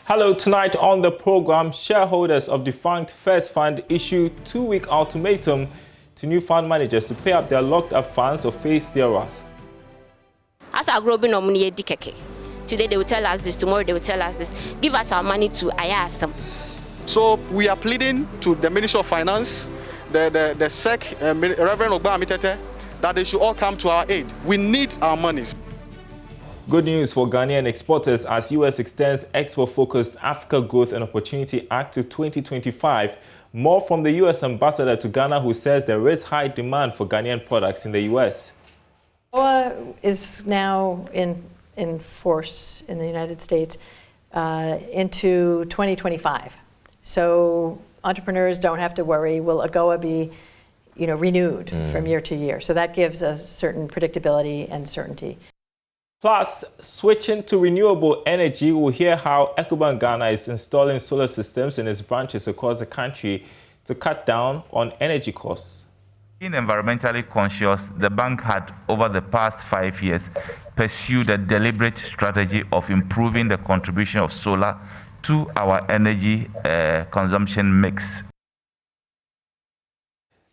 Hello, tonight on the program, shareholders of defunct First Fund issue 2-week ultimatum to new fund managers to pay up their locked-up funds or face their wrath. As our growing money today they will tell us this, tomorrow they will tell us this. Give us our money to IASM. So we are pleading to the Ministry of Finance, the SEC, Reverend Ogba, that they should all come to our aid. We need our monies. Good news for Ghanaian exporters as US extends export-focused Africa Growth and Opportunity Act to 2025. More from the US ambassador to Ghana, who says there is high demand for Ghanaian products in the US. AGOA is now in force in the United States into 2025. So entrepreneurs don't have to worry, will AGOA be renewed from year to year? So that gives us certain predictability and certainty. Plus, switching to renewable energy, we'll hear how Ecobank Ghana is installing solar systems in its branches across the country to cut down on energy costs. Being environmentally conscious, the bank had, over the past 5 years, pursued a deliberate strategy of improving the contribution of solar to our energy consumption mix.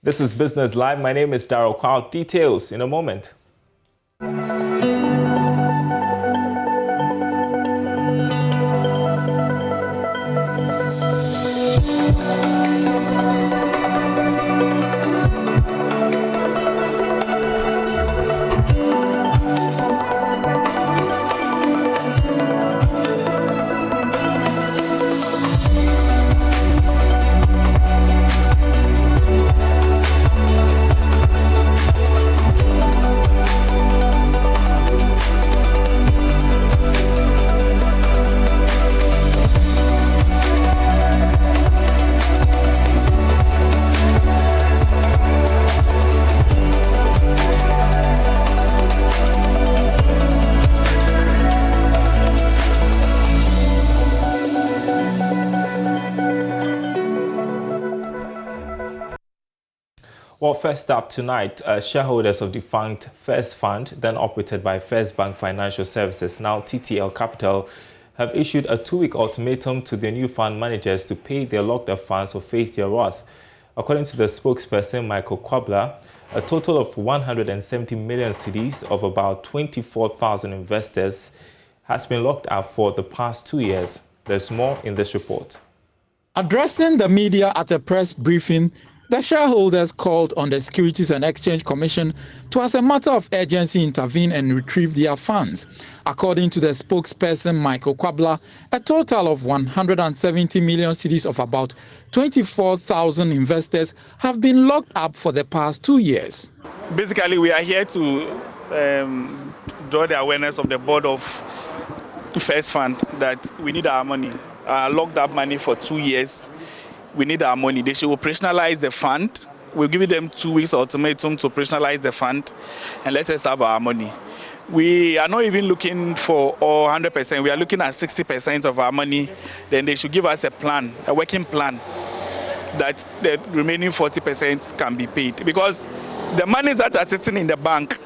This is Business Live. My name is Darryl Kwao. Details in a moment. Well, first up tonight, shareholders of defunct First Fund, then operated by First Bank Financial Services, now TTL Capital, have issued a 2-week ultimatum to their new fund managers to pay their locked-up funds or face their wrath. According to the spokesperson, Michael Kwabla, a total of 170 million cedis of about 24,000 investors has been locked up for the past 2 years. There's more in this report. Addressing the media at a press briefing, the shareholders called on the Securities and Exchange Commission to, as a matter of urgency, intervene and retrieve their funds. According to the spokesperson, Michael Kwabla, a total of 170 million cedis of about 24,000 investors have been locked up for the past 2 years. Basically, we are here to draw the awareness of the board of First Fund that we need our money, locked up money for 2 years. We need our money. They should operationalize the fund. We'll give them 2 weeks ultimatum to operationalize the fund and let us have our money. We are not even looking for 100%. We are looking at 60% of our money. Then they should give us a plan, a working plan, that the remaining 40% can be paid. Because the money that are sitting in the bank,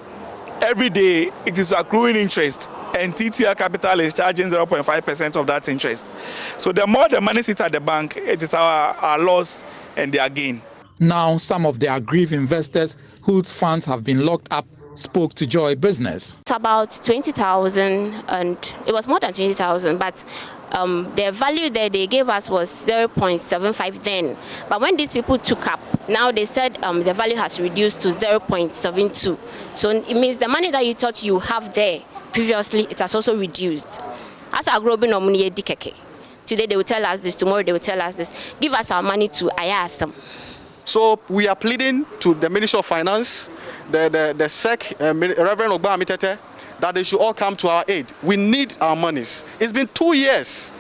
every day it is accruing interest. And TTL Capital is charging 0.5% of that interest. So the more the money sits at the bank, it is our loss and their gain. Now, some of the aggrieved investors whose funds have been locked up spoke to Joy Business. It's about 20,000, and it was more than 20,000, but the value that they gave us was 0.75 then. But when these people took up, now they said the value has reduced to 0.72. So it means the money that you thought you have there previously, it has also reduced. As our growing money today they will tell us this, tomorrow they will tell us this. Give us our money to IASM. So we are pleading to the Ministry of Finance, the SEC, Reverend Ogba, that they should all come to our aid. We need our monies. It's been 2 years.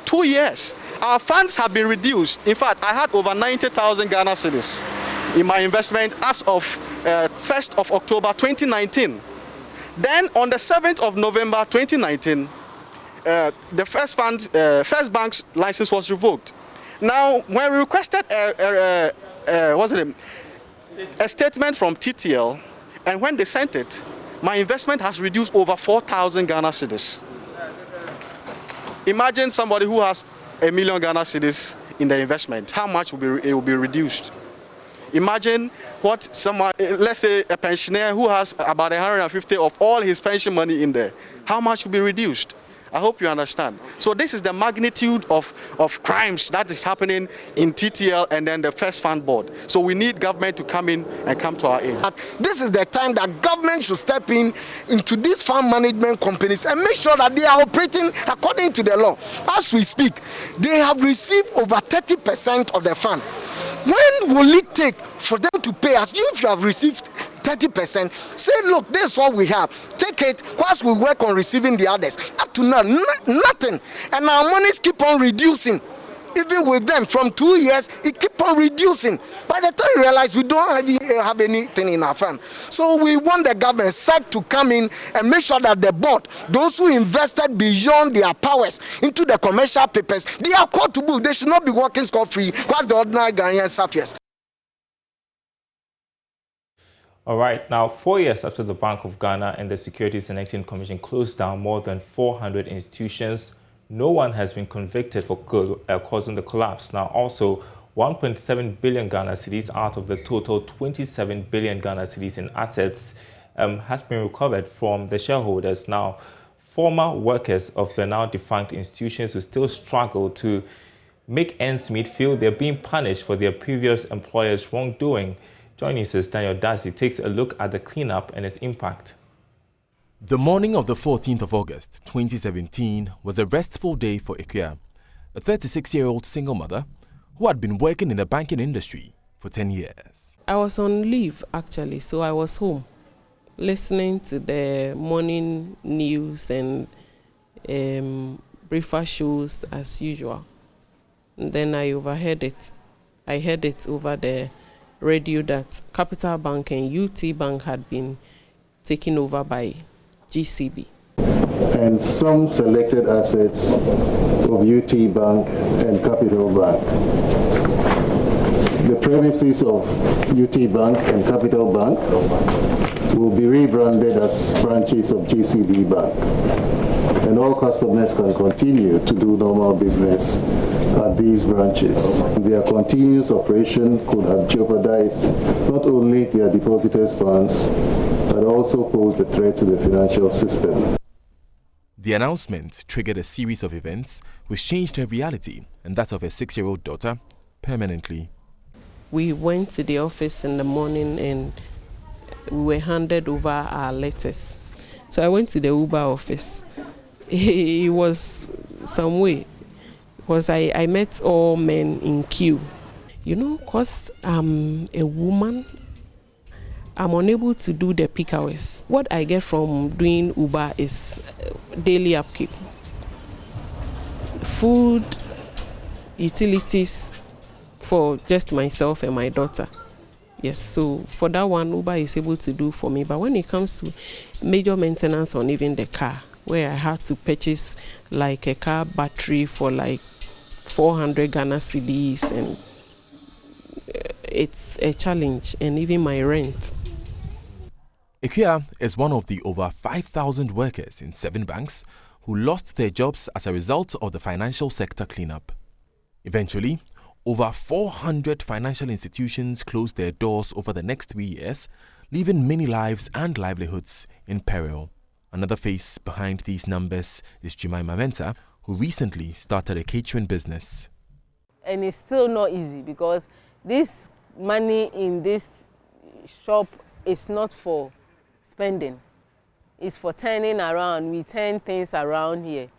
2 years. Our funds have been reduced. In fact, I had over 90,000 Ghana cedis in my investment as of 1st of October 2019. Then on the 7th of November 2019, the First Bank's license was revoked. Now, when we requested a statement from TTL, and when they sent it, my investment has reduced over 4,000 Ghana cedis. Imagine somebody who has $1 million Ghana cedis in the investment. How much it will be reduced? Imagine what someone, let's say a pensioner who has about 150 of all his pension money in there, how much will be reduced? I hope you understand. So this is the magnitude of crimes that is happening in TTL and then the First Fund Board. So we need government to come in and come to our aid. This is the time that government should step into these fund management companies and make sure that they are operating according to the law. As we speak, they have received over 30% of the fund. When will it take for them to pay us? If you have received 30%, say, look, this is what we have. Take it whilst we work on receiving the others. Up to now, nothing. And our monies keep on reducing. Even with them, from 2 years, it keep on reducing. By the time you realize we don't have anything in our fund. So we want the government SEC to come in and make sure that the board, those who invested beyond their powers into the commercial papers, they are called to book. They should not be working scot-free whilst the ordinary Ghanaian suffers. All right, now 4 years after the Bank of Ghana and the Securities and Exchange Commission closed down more than 400 institutions, no one has been convicted for causing the collapse. Now, also, 1.7 billion Ghana cedis out of the total 27 billion Ghana cedis in assets has been recovered from the shareholders. Now, former workers of the now defunct institutions who still struggle to make ends meet feel they're being punished for their previous employers' wrongdoing. Joining us, Daniel Darcy takes a look at the cleanup and its impact. The morning of the 14th of August, 2017 was a restful day for Ikea, a 36-year-old single mother who had been working in the banking industry for 10 years. I was on leave, actually, so I was home, listening to the morning news and breakfast shows as usual. And then I overheard it. I heard it over the radio that Capital Bank and UT Bank had been taken over by GCB. And some selected assets of UT Bank and Capital Bank. The premises of UT Bank and Capital Bank will be rebranded as branches of GCB Bank. And all customers can continue to do normal business at these branches. Their continuous operation could have jeopardized not only their depositors' funds, but also posed a threat to the financial system. The announcement triggered a series of events which changed her reality and that of her 6-year-old daughter permanently. We went to the office in the morning and we were handed over our letters. So I went to the Uber office. It was some way, because I met all men in queue. You know, because I'm a woman, I'm unable to do the peak hours. What I get from doing Uber is daily upkeep. Food, utilities for just myself and my daughter. Yes, so for that one, Uber is able to do for me. But when it comes to major maintenance on even the car, where I have to purchase like a car battery for like 400 Ghana cedis, and it's a challenge, and even my rent. Ikea is one of the over 5,000 workers in 7 banks who lost their jobs as a result of the financial sector cleanup. Eventually, over 400 financial institutions closed their doors over the next 3 years, leaving many lives and livelihoods in peril. Another face behind these numbers is Jemima Mensah, who recently started a catering business. And it's still not easy because this money in this shop is not for spending. It's for turning around. We turn things around here.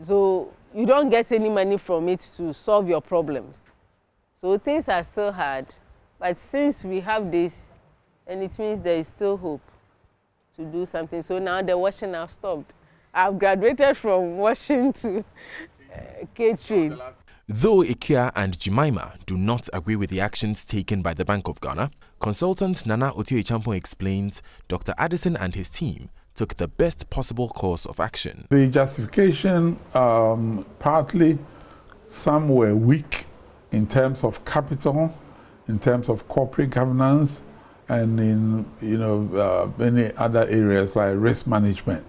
So you don't get any money from it to solve your problems. So things are still hard. But since we have this, and it means there is still hope to do something. So now the washing has stopped. I've graduated from washing to catering. Though Ikea and Jemima do not agree with the actions taken by the Bank of Ghana, consultant Nana Otio-Champon explains Dr. Addison and his team took the best possible course of action. The justification, partly, some were weak in terms of capital, in terms of corporate governance, and in many other areas like risk management.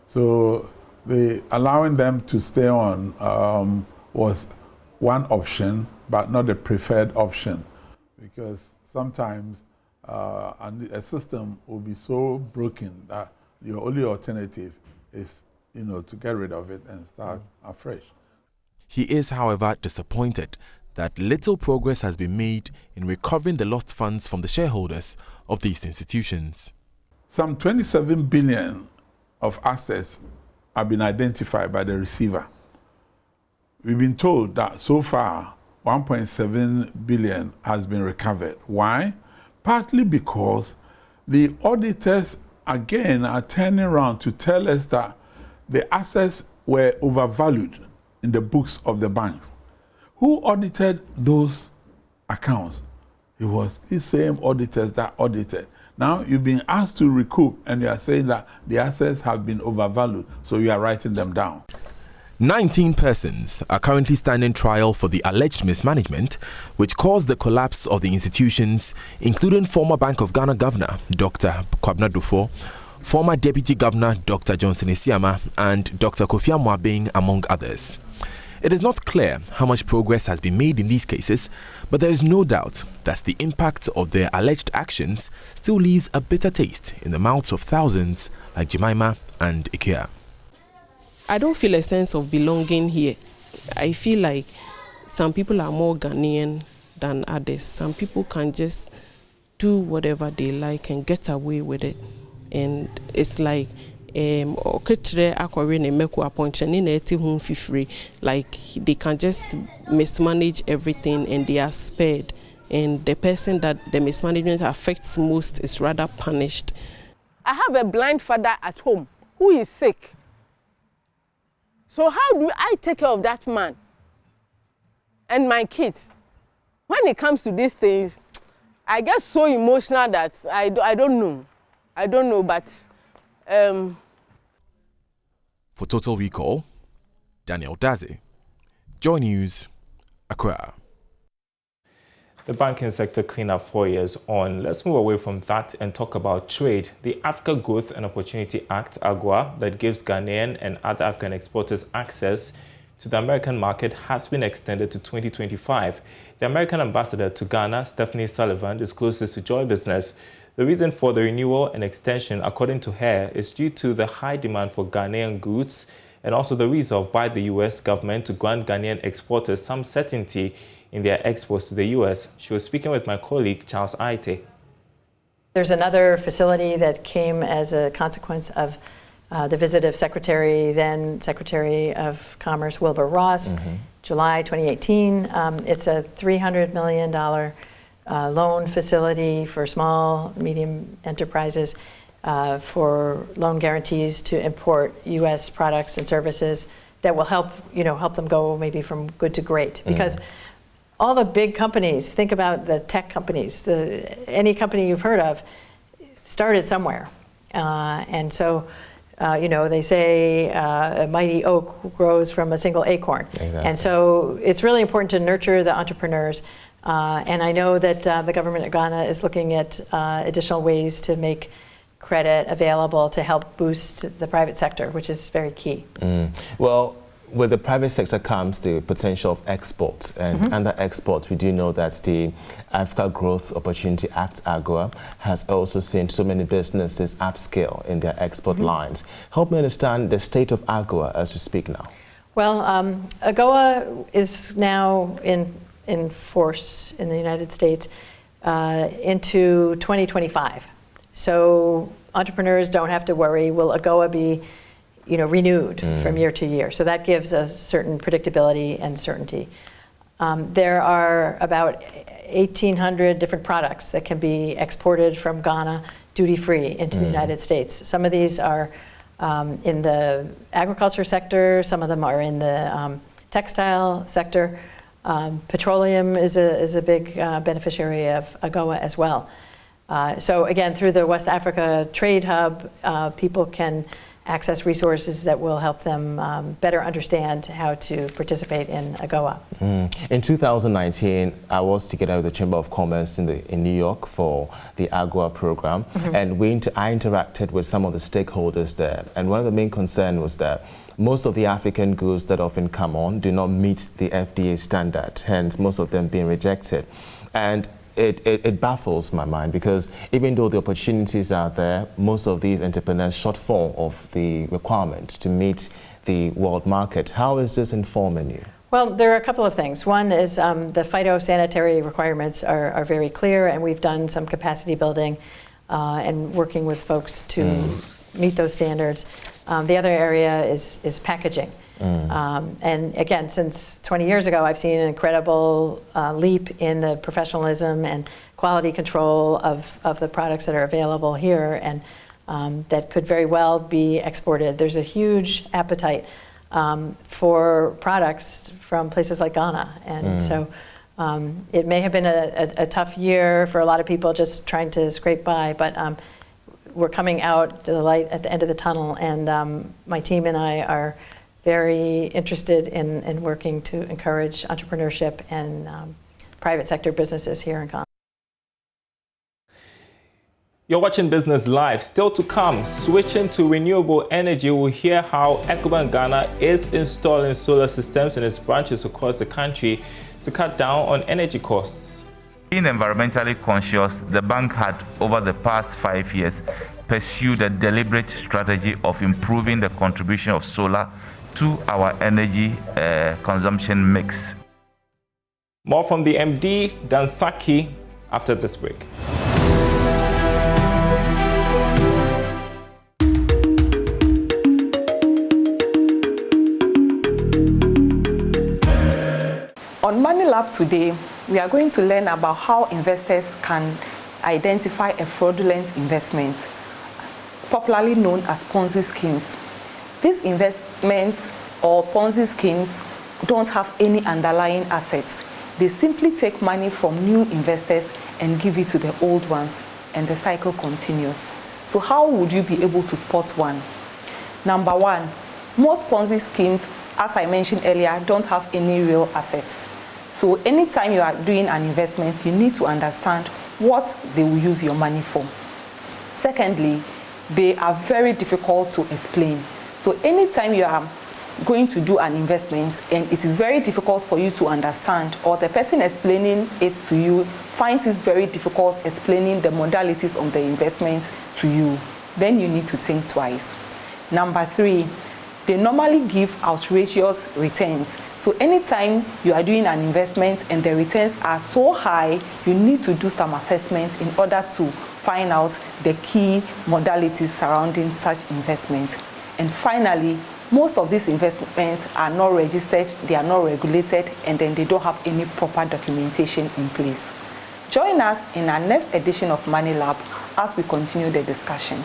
So allowing them to stay on was one option, but not the preferred option, because sometimes a system will be so broken that your only alternative is, to get rid of it and start afresh. He is, however, disappointed that little progress has been made in recovering the lost funds from the shareholders of these institutions. Some 27 billion of assets have been identified by the receiver. We've been told that so far 1.7 billion has been recovered. Why? Partly because the auditors again are turning around to tell us that the assets were overvalued in the books of the banks. Who audited those accounts? It was these same auditors that audited. Now you've been asked to recoup and you are saying that the assets have been overvalued, so you are writing them down. 19 persons are currently standing trial for the alleged mismanagement which caused the collapse of the institutions, including former Bank of Ghana Governor Dr. Kwabena Dufo, former Deputy Governor Dr. Johnson Isiama, and Dr. Kofi Amoabeng, among others. It is not clear how much progress has been made in these cases, but there is no doubt that the impact of their alleged actions still leaves a bitter taste in the mouths of thousands like Jemima and Ikea. I don't feel a sense of belonging here. I feel like some people are more Ghanaian than others. Some people can just do whatever they like and get away with it. And it's like like they can just mismanage everything and they are spared, and the person that the mismanagement affects most is rather punished. I have a blind father at home who is sick. So how do I take care of that man and my kids? When it comes to these things, I get so emotional that I don't know. I don't know, but For Total Recall, Daniel Daze, Joy News, Accra. The banking sector cleanup 4 years on. Let's move away from that and talk about trade. The Africa Growth and Opportunity Act, AGOA, that gives Ghanaian and other African exporters access to the American market has been extended to 2025. The American ambassador to Ghana, Stephanie Sullivan, discloses to Joy Business the reason for the renewal and extension, according to her, is due to the high demand for Ghanaian goods and also the resolve by the U.S. government to grant Ghanaian exporters some certainty in their exports to the U.S. She was speaking with my colleague, Charles Aite. There's another facility that came as a consequence of the visit of then Secretary of Commerce Wilbur Ross, July 2018. It's a $300 million loan facility for small, medium enterprises for loan guarantees to import U.S. products and services that will help them go maybe from good to great. Because all the big companies, think about the tech companies, any company you've heard of started somewhere. And so, they say a mighty oak grows from a single acorn. Exactly. And so it's really important to nurture the entrepreneurs. And I know that the government of Ghana is looking at additional ways to make credit available to help boost the private sector, which is very key. Well, with the private sector comes the potential of exports, and under exports, we do know that the Africa Growth Opportunity Act, AGOA, has also seen so many businesses upscale in their export lines. Help me understand the state of AGOA as we speak now. Well, AGOA is now in force in the United States into 2025. So entrepreneurs don't have to worry, will AGOA be renewed from year to year? So that gives us certain predictability and certainty. There are about 1,800 different products that can be exported from Ghana duty-free into the United States. Some of these are in the agriculture sector, some of them are in the textile sector. Petroleum is a big beneficiary of AGOA as well. So again, through the West Africa Trade Hub, people can access resources that will help them better understand how to participate in AGOA. In 2019, I was together with the Chamber of Commerce in New York for the AGOA program, and I interacted with some of the stakeholders there. And one of the main concerns was that most of the African goods that often come on do not meet the FDA standard, hence most of them being rejected. And it baffles my mind, because even though the opportunities are there, most of these entrepreneurs shortfall of the requirement to meet the world market. How is this informing you? Well, there are a couple of things. One is the phytosanitary requirements are very clear, and we've done some capacity building and working with folks to meet those standards. The other area is packaging. And again, since 20 years ago, I've seen an incredible leap in the professionalism and quality control of the products that are available here, and that could very well be exported. There's a huge appetite for products from places like Ghana. And so it may have been a tough year for a lot of people just trying to scrape by, but we're coming out to the light at the end of the tunnel, and my team and I are very interested in working to encourage entrepreneurship and private sector businesses here in Ghana. You're watching Business Live. Still to come, switching to renewable energy, we'll hear how Ecobank Ghana is installing solar systems in its branches across the country to cut down on energy costs. Being environmentally conscious, the bank had, over the past 5 years, pursued a deliberate strategy of improving the contribution of solar to our energy consumption mix. More from the MD, Dan Saki, after this break. On Moneylab today, we are going to learn about how investors can identify a fraudulent investment, popularly known as Ponzi schemes. These investments or Ponzi schemes don't have any underlying assets. They simply take money from new investors and give it to the old ones, and the cycle continues. So how would you be able to spot one? Number one, most Ponzi schemes, as I mentioned earlier, don't have any real assets. So anytime you are doing an investment, you need to understand what they will use your money for. Secondly, they are very difficult to explain. So anytime you are going to do an investment and it is very difficult for you to understand, or the person explaining it to you finds it very difficult explaining the modalities of the investment to you, then you need to think twice. Number three, they normally give outrageous returns. So anytime you are doing an investment and the returns are so high, you need to do some assessment in order to find out the key modalities surrounding such investment. And finally, most of these investments are not registered, they are not regulated, and then they don't have any proper documentation in place. Join us in our next edition of Moneylab as we continue the discussion.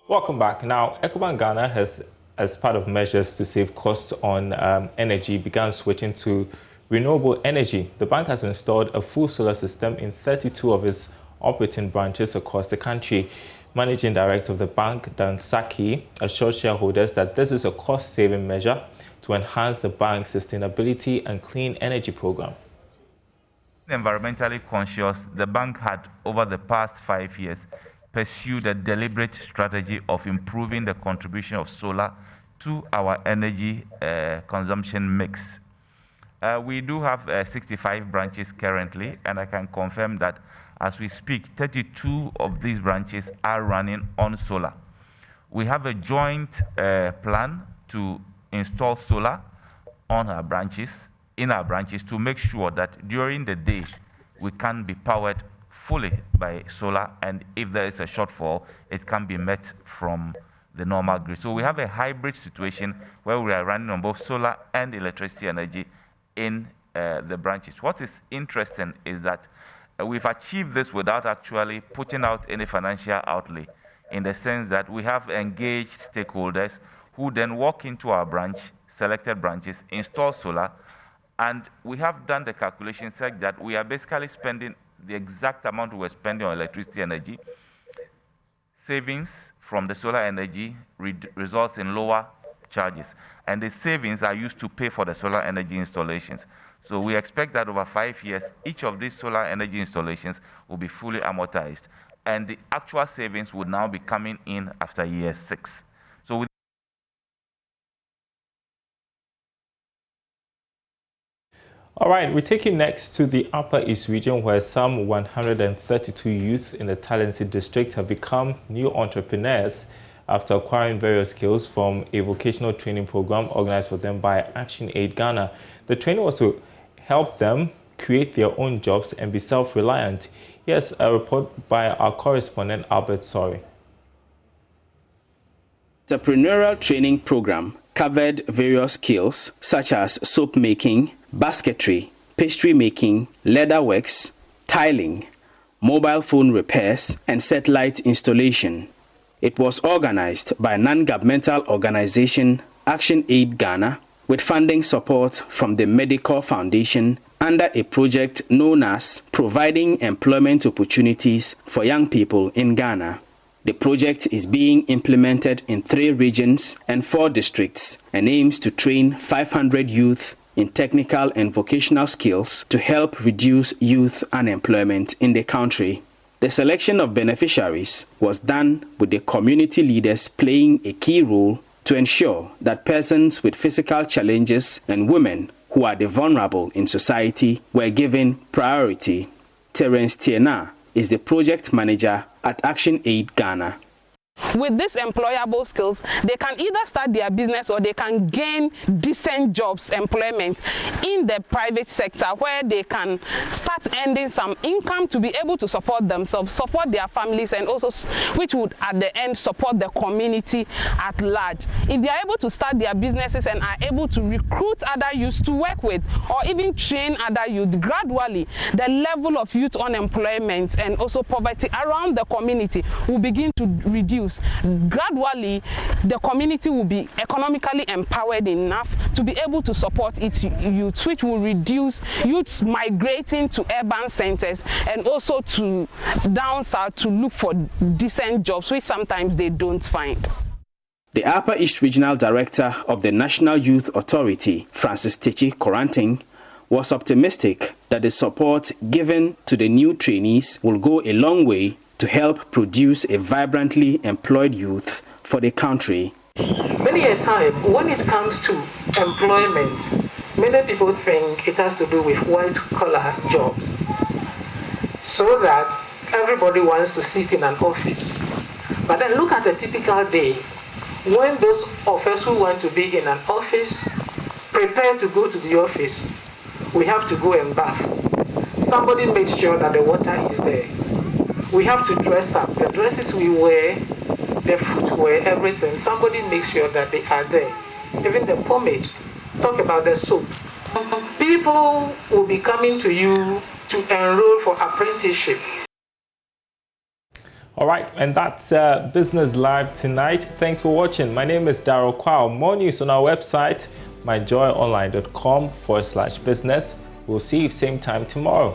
Welcome back. Now, Ecobank Ghana has, as part of measures to save costs on energy, began switching to renewable energy. The bank has installed a full solar system in 32 of its operating branches across the country. Managing Director of the bank, Dan Saki, assured shareholders that this is a cost-saving measure to enhance the bank's sustainability and clean energy program. Environmentally conscious, the bank had, over the past 5 years, pursued a deliberate strategy of improving the contribution of solar to our energy consumption mix. We do have 65 branches currently, and I can confirm that as we speak, 32 of these branches are running on solar. We have a joint plan to install solar on our branches, in our branches, to make sure that during the day we can be powered fully by solar, and if there is a shortfall, it can be met from the normal grid. So we have a hybrid situation where we are running on both solar and electricity energy in the branches. What is interesting is that we've achieved this without actually putting out any financial outlay, in the sense that we have engaged stakeholders who then walk into our branch, selected branches, install solar, and we have done the calculation such that we are basically spending the exact amount we were spending on electricity energy. Savings from the solar energy results in lower charges, and the savings are used to pay for the solar energy installations. So we expect that over 5 years, each of these solar energy installations will be fully amortized, and the actual savings would now be coming in after year 6. So all right, we're taking next to the Upper East region, where some 132 youths in the Talented district have become new entrepreneurs after acquiring various skills from a vocational training program organized for them by ActionAid Ghana. The training was to help them create their own jobs and be self-reliant. Here's a report by our correspondent, Albert Sorry. The entrepreneurial training program covered various skills such as soap making, basketry, pastry making, leatherworks, tiling, mobile phone repairs, and satellite installation. It was organized by non-governmental organization ActionAid Ghana with funding support from the Medical Foundation under a project known as Providing Employment Opportunities for Young People in Ghana. The project is being implemented in 3 regions and 4 districts and aims to train 500 youth in technical and vocational skills to help reduce youth unemployment in the country. The selection of beneficiaries was done with the community leaders playing a key role to ensure that persons with physical challenges and women who are the vulnerable in society were given priority. Terence Tiena is the project manager at ActionAid Ghana. With these employable skills, they can either start their business or they can gain decent jobs, employment in the private sector, where they can start earning some income to be able to support themselves, support their families, and also which would at the end support the community at large. If they are able to start their businesses and are able to recruit other youths to work with, or even train other youth, gradually the level of youth unemployment and also poverty around the community will begin to reduce. Gradually, the community will be economically empowered enough to be able to support its youth, which will reduce youths migrating to urban centers and also to down south to look for decent jobs, which sometimes they don't find. The Upper East Regional Director of the National Youth Authority, Francis Techi Koranting, was optimistic that the support given to the new trainees will go a long way to help produce a vibrantly employed youth for the country. Many a time, when it comes to employment, many people think it has to do with white-collar jobs, so that everybody wants to sit in an office. But then look at a typical day, when those of us who want to be in an office prepare to go to the office. We have to go and bath. Somebody makes sure that the water is there. We have to dress up. The dresses we wear, the footwear, everything, somebody makes sure that they are there. Even the pomade, talk about the soap. People will be coming to you to enroll for apprenticeship. All right, and that's Business Live tonight. Thanks for watching. My name is Daryl Kwao. More news on our website, myjoyonline.com/business. We'll see you same time tomorrow.